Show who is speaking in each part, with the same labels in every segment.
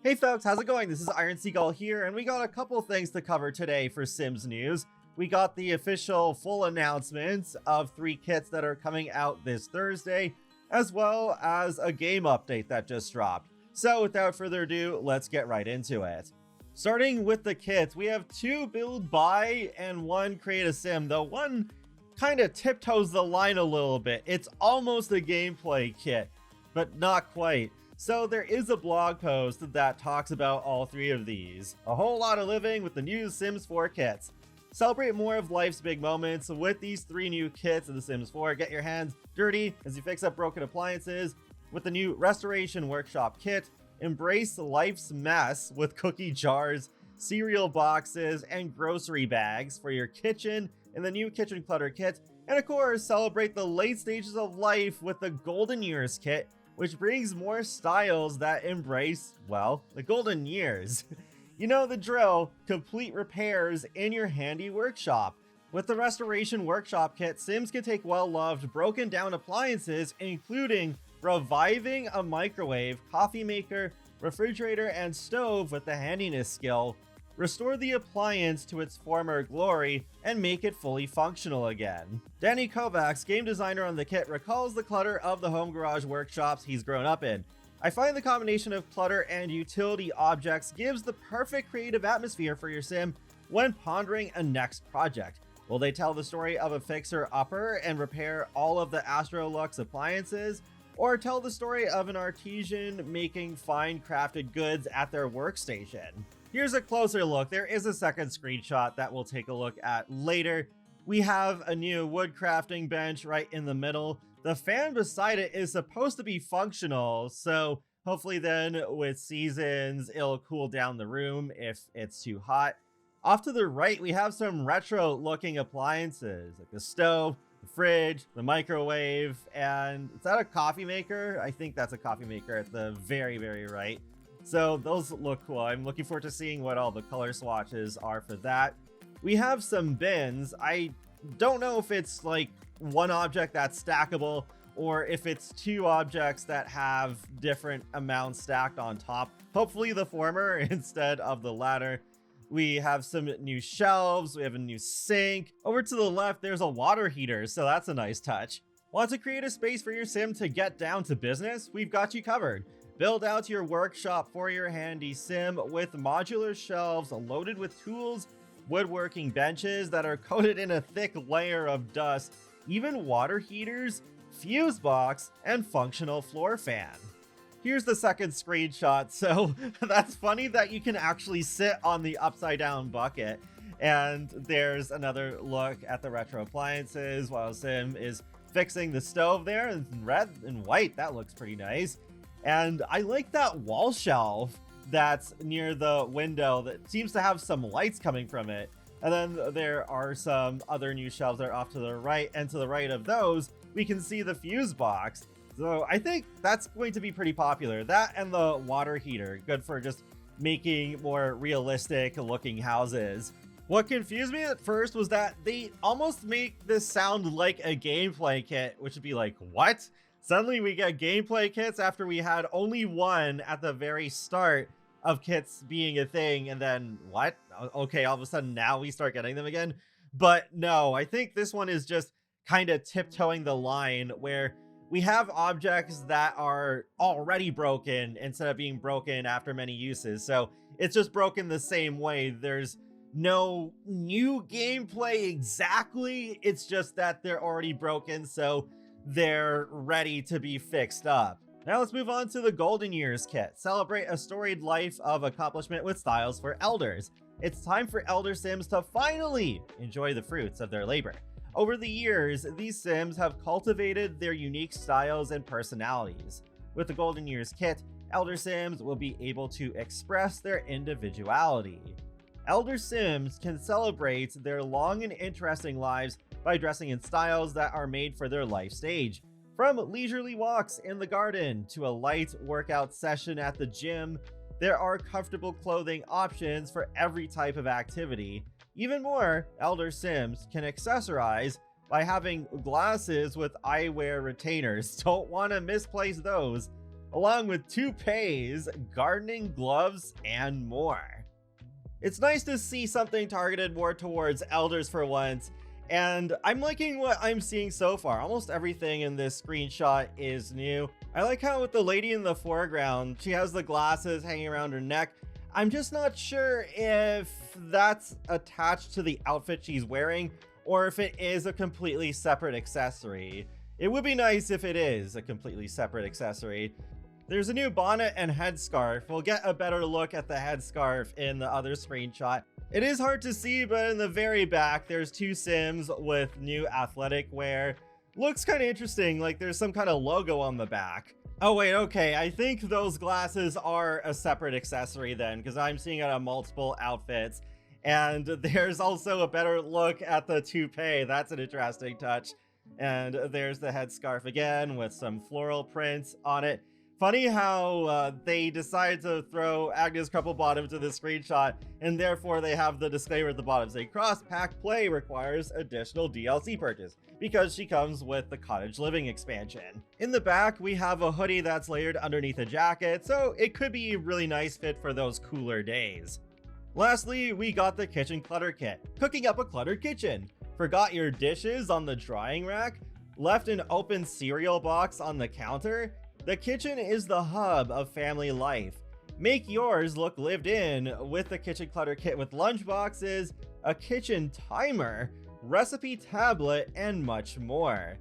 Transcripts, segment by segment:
Speaker 1: Hey folks, how's it going? This is Iron Seagull here, and we got a couple things to cover today for Sims news. We got the official full announcement of 3 kits that are coming out this Thursday, as well as a game update that just dropped. So without further ado, let's get right into it. Starting with the kits, we have 2 build buy and 1 create a sim, though one kind of tiptoes the line a little bit. It's almost a gameplay kit, but not quite. So there is a blog post that talks about all 3 of these. A whole lot of living with the new Sims 4 kits. Celebrate more of life's big moments with these 3 new kits of The Sims 4. Get your hands dirty as you fix up broken appliances with the new Restoration Workshop kit. Embrace life's mess with cookie jars, cereal boxes, and grocery bags for your kitchen in the new Kitchen Clutter kit. And of course, celebrate the late stages of life with the Golden Years kit, which brings more styles that embrace, well, the golden years. You know the drill, complete repairs in your handy workshop. With the Restoration Workshop kit, Sims can take well-loved, broken down appliances, including reviving a microwave, coffee maker, refrigerator, and stove with the handiness skill, restore the appliance to its former glory, and make it fully functional again. Danny Kovacs, game designer on the kit, recalls the clutter of the home garage workshops he's grown up in. I find the combination of clutter and utility objects gives the perfect creative atmosphere for your sim when pondering a next project. Will they tell the story of a fixer-upper and repair all of the Astrolux appliances, or tell the story of an artisan making fine crafted goods at their workstation? Here's a closer look. There is a second screenshot that we'll take a look at later. We have a new wood crafting bench right in the middle. The fan beside it is supposed to be functional, so hopefully then with seasons, it'll cool down the room if it's too hot. Off to the right, we have some retro looking appliances, like the stove, the fridge, the microwave, and is that a coffee maker? I think that's a coffee maker at the very, very right. So those look cool. I'm looking forward to seeing what all the color swatches are for that. We have some bins. I don't know if it's like one object that's stackable or if it's 2 objects that have different amounts stacked on top. Hopefully the former instead of the latter. We have some new shelves. We have a new sink. Over to the left, there's a water heater, so that's a nice touch. Want to create a space for your sim to get down to business? We've got you covered. Build out your workshop for your handy sim with modular shelves loaded with tools, woodworking benches that are coated in a thick layer of dust, even water heaters, fuse box, and functional floor fan. Here's the second screenshot. So that's funny that you can actually sit on the upside down bucket. And there's another look at the retro appliances while Sim is fixing the stove there in red and white. That looks pretty nice. And I like that wall shelf that's near the window that seems to have some lights coming from it. And then there are some other new shelves that are off to the right, and to the right of those, we can see the fuse box. So I think that's going to be pretty popular. That and the water heater, good for just making more realistic looking houses. What confused me at first was that they almost make this sound like a gameplay kit, which would be like, what? Suddenly we get gameplay kits after we had only 1 at the very start of kits being a thing, and then what? Okay, all of a sudden now we start getting them again. But no, I think this one is just kind of tiptoeing the line where we have objects that are already broken instead of being broken after many uses. So it's just broken the same way. There's no new gameplay exactly. It's just that they're already broken, so they're ready to be fixed up. Now let's move on to the Golden Years kit. Celebrate a storied life of accomplishment with styles for elders. It's time for elder Sims to finally enjoy the fruits of their labor. Over the years, these Sims have cultivated their unique styles and personalities. With the Golden Years kit, elder Sims will be able to express their individuality. Elder Sims can celebrate their long and interesting lives by dressing in styles that are made for their life stage. From leisurely walks in the garden to a light workout session at the gym, there are comfortable clothing options for every type of activity. Even more, Elder Sims can accessorize by having glasses with eyewear retainers. Don't want to misplace those. along with toupees, gardening gloves, and more. It's nice to see something targeted more towards elders for once, and I'm liking what I'm seeing so far. Almost everything in this screenshot is new. I like how with the lady in the foreground, she has the glasses hanging around her neck. I'm just not sure if that's attached to the outfit she's wearing or if it is a completely separate accessory. It would be nice if it is a completely separate accessory. There's a new bonnet and headscarf. We'll get a better look at the headscarf in the other screenshot. It is hard to see, but in the very back, there's two Sims with new athletic wear. Looks kind of interesting, like there's some kind of logo on the back. Oh wait, okay, I think those glasses are a separate accessory then, because I'm seeing it on multiple outfits. And there's also a better look at the toupee. That's an interesting touch. And there's the headscarf again with some floral prints on it. Funny how they decided to throw Agnes Crumplebottom to the screenshot, and therefore they have the disclaimer at the bottom saying cross-pack play requires additional DLC purchase, because she comes with the cottage living expansion. In the back, we have a hoodie that's layered underneath a jacket, so it could be a really nice fit for those cooler days. Lastly, we got the kitchen clutter kit. Cooking up a cluttered kitchen. Forgot your dishes on the drying rack? Left an open cereal box on the counter? The kitchen is the hub of family life. Make yours look lived in with the kitchen clutter kit with lunch boxes, a kitchen timer, recipe tablet, and much more.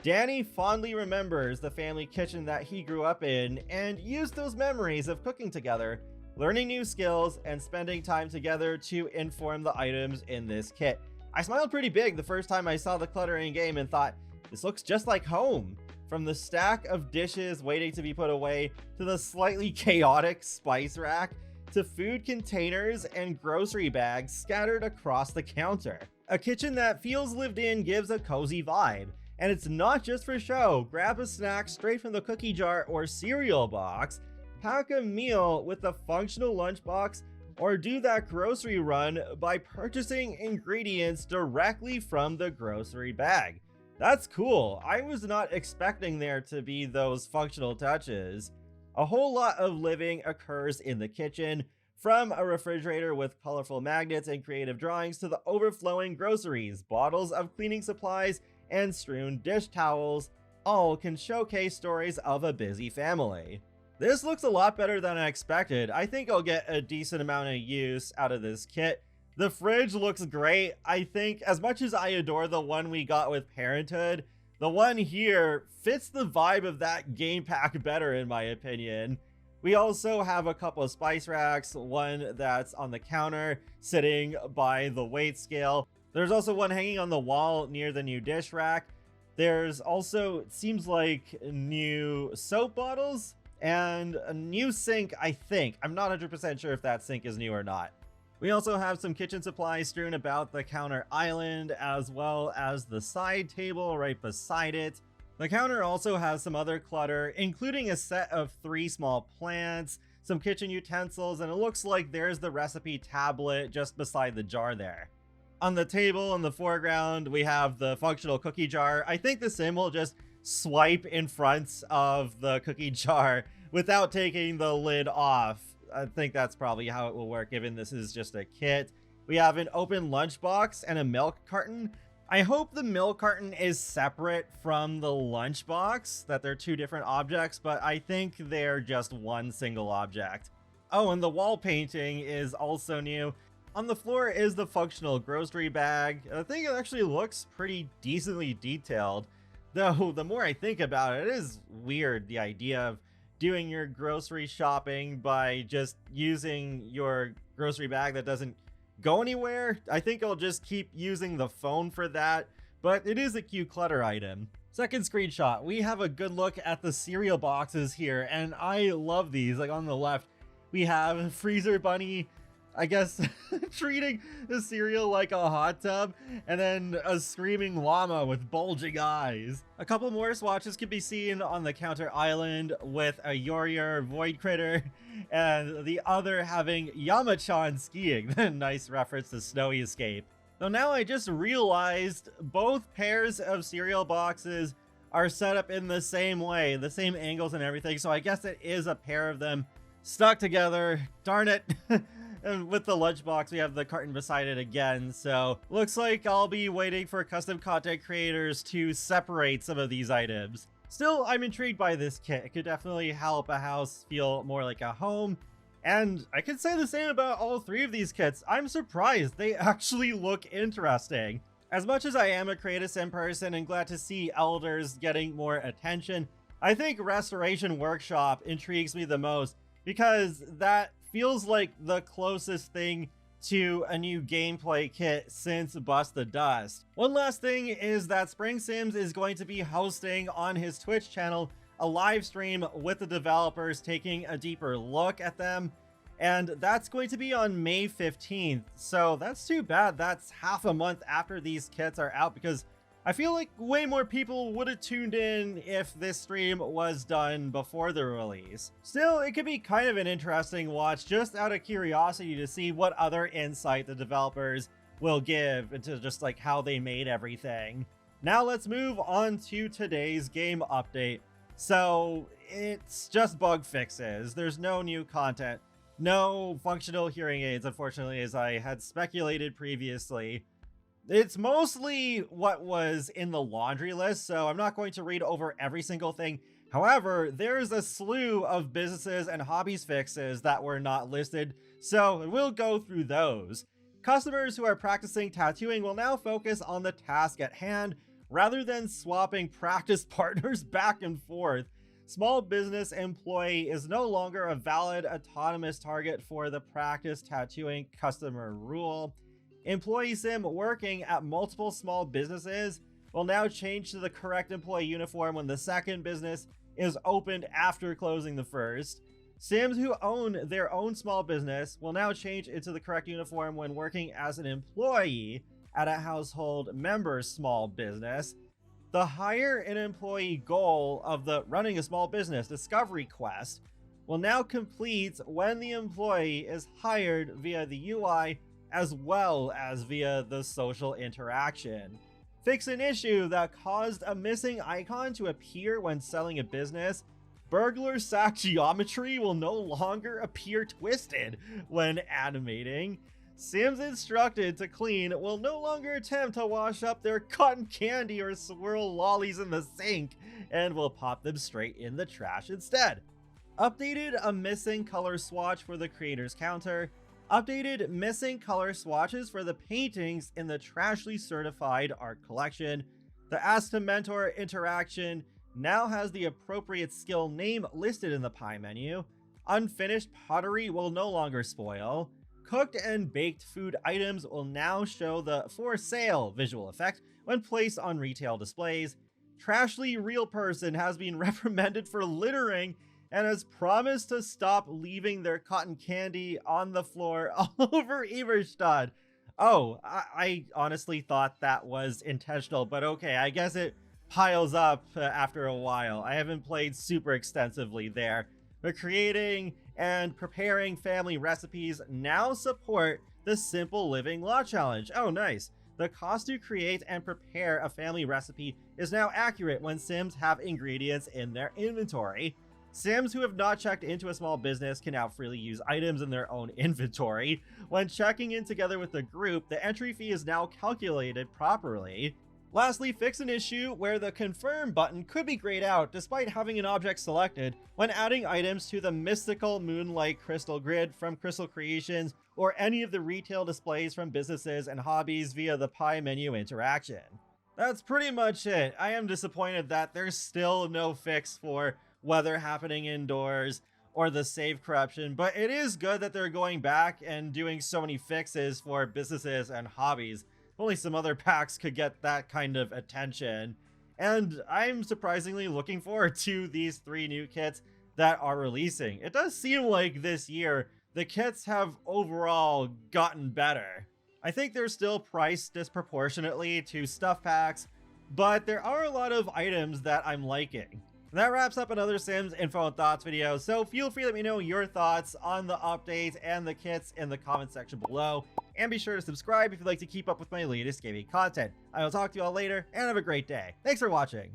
Speaker 1: Danny fondly remembers the family kitchen that he grew up in and used those memories of cooking together, learning new skills, and spending time together to inform the items in this kit. I smiled pretty big the first time I saw the cluttering game and thought, this looks just like home. From the stack of dishes waiting to be put away, to the slightly chaotic spice rack, to food containers and grocery bags scattered across the counter. A kitchen that feels lived in gives a cozy vibe. And it's not just for show. Grab a snack straight from the cookie jar or cereal box, pack a meal with a functional lunchbox, or do that grocery run by purchasing ingredients directly from the grocery bag. That's cool. I was not expecting there to be those functional touches. A whole lot of living occurs in the kitchen, from a refrigerator with colorful magnets and creative drawings to the overflowing groceries, bottles of cleaning supplies, and strewn dish towels. All can showcase stories of a busy family. This looks a lot better than I expected. I think I'll get a decent amount of use out of this kit. The fridge looks great. I think as much as I adore the one we got with Parenthood, the one here fits the vibe of that game pack better in my opinion. We also have a couple of spice racks, one that's on the counter sitting by the weight scale. There's also one hanging on the wall near the new dish rack. There's also, it seems like, new soap bottles and a new sink, I think. I'm not 100% sure if that sink is new or not. We also have some kitchen supplies strewn about the counter island, as well as the side table right beside it. The counter also has some other clutter, including a set of 3 small plants, some kitchen utensils, and it looks like there's the recipe tablet just beside the jar there. On the table in the foreground, we have the functional cookie jar. I think the sim will just swipe in front of the cookie jar without taking the lid off. I think that's probably how it will work, given this is just a kit. We have an open lunchbox and a milk carton. I hope the milk carton is separate from the lunchbox, that they're 2 different objects, but I think they're just one single object. Oh, and the wall painting is also new. On the floor is the functional grocery bag. I think it actually looks pretty decently detailed, though the more I think about it, it is weird, the idea of doing your grocery shopping by just using your grocery bag that doesn't go anywhere. I think I'll just keep using the phone for that, but it is a cute clutter item. Second screenshot, we have a good look at the cereal boxes here, and I love these. Like on the left, we have Freezer Bunny, I guess, treating the cereal like a hot tub, and then a screaming llama with bulging eyes. A couple more swatches can be seen on the counter island with a Yorier Void Critter, and the other having Yamachan skiing. Nice reference to Snowy Escape. Though now I just realized both pairs of cereal boxes are set up in the same way, the same angles and everything. So I guess it is a pair of them stuck together. Darn it. And with the lunchbox, we have the carton beside it again. So looks like I'll be waiting for custom content creators to separate some of these items. Still, I'm intrigued by this kit. It could definitely help a house feel more like a home. And I could say the same about all three of these kits. I'm surprised they actually look interesting. As much as I am a Create a Sim person and glad to see Elders getting more attention, I think Restoration Workshop intrigues me the most because that feels like the closest thing to a new gameplay kit since Bust the Dust. One last thing is that Spring Sims is going to be hosting on his Twitch channel a live stream with the developers taking a deeper look at them, and that's going to be on May 15th. So that's too bad that's half a month after these kits are out, because I feel like way more people would have tuned in if this stream was done before the release. Still, it could be kind of an interesting watch just out of curiosity to see what other insight the developers will give into just like how they made everything. Now let's move on to today's game update. So it's just bug fixes. There's no new content, no functional hearing aids, unfortunately, as I had speculated previously. It's mostly what was in the laundry list, so I'm not going to read over every single thing. However, there's a slew of businesses and hobbies fixes that were not listed, so we'll go through those. Customers who are practicing tattooing will now focus on the task at hand rather than swapping practice partners back and forth. Small business employee is no longer a valid autonomous target for the practice tattooing customer rule. Employee sim working at multiple small businesses will now change to the correct employee uniform when the second business is opened after closing the first. Sims who own their own small business will now change into the correct uniform when working as an employee at a household member's small business. The hire an employee goal of the running a small business discovery quest will now complete when the employee is hired via the UI as well as via the social interaction. Fix an issue that caused a missing icon to appear when selling a business. Burglar sack geometry will no longer appear twisted when animating. Sims instructed to clean will no longer attempt to wash up their cotton candy or swirl lollies in the sink and will pop them straight in the trash instead. Updated a missing color swatch for the creator's counter. Updated missing color swatches for the paintings in the Trashly Certified Art Collection. The Ask to Mentor interaction now has the appropriate skill name listed in the pie menu. Unfinished pottery will no longer spoil. Cooked and baked food items will now show the for sale visual effect when placed on retail displays. Trashly Real Person has been reprimanded for littering and has promised to stop leaving their cotton candy on the floor all over Eberstadt. Oh, I honestly thought that was intentional, but okay, I guess it piles up after a while. I haven't played super extensively there, but creating and preparing family recipes now support the Simple Living Law Challenge. Oh, nice. The cost to create and prepare a family recipe is now accurate when Sims have ingredients in their inventory. Sims who have not checked into a small business can now freely use items in their own inventory. When checking in together with the group, the entry fee is now calculated properly. Lastly, fix an issue where the confirm button could be grayed out despite having an object selected when adding items to the mystical Moonlight Crystal Grid from Crystal Creations or any of the retail displays from businesses and hobbies via the pie menu interaction. That's pretty much it. I am disappointed that there's still no fix for weather happening indoors or the save corruption, but it is good that they're going back and doing so many fixes for businesses and hobbies. Only some other packs could get that kind of attention. And I'm surprisingly looking forward to these 3 new kits that are releasing. It does seem like this year, the kits have overall gotten better. I think they're still priced disproportionately to stuff packs, but there are a lot of items that I'm liking. That wraps up another Sims Info and Thoughts video, so feel free to let me know your thoughts on the updates and the kits in the comment section below. And be sure to subscribe if you'd like to keep up with my latest gaming content. I will talk to you all later, and have a great day. Thanks for watching.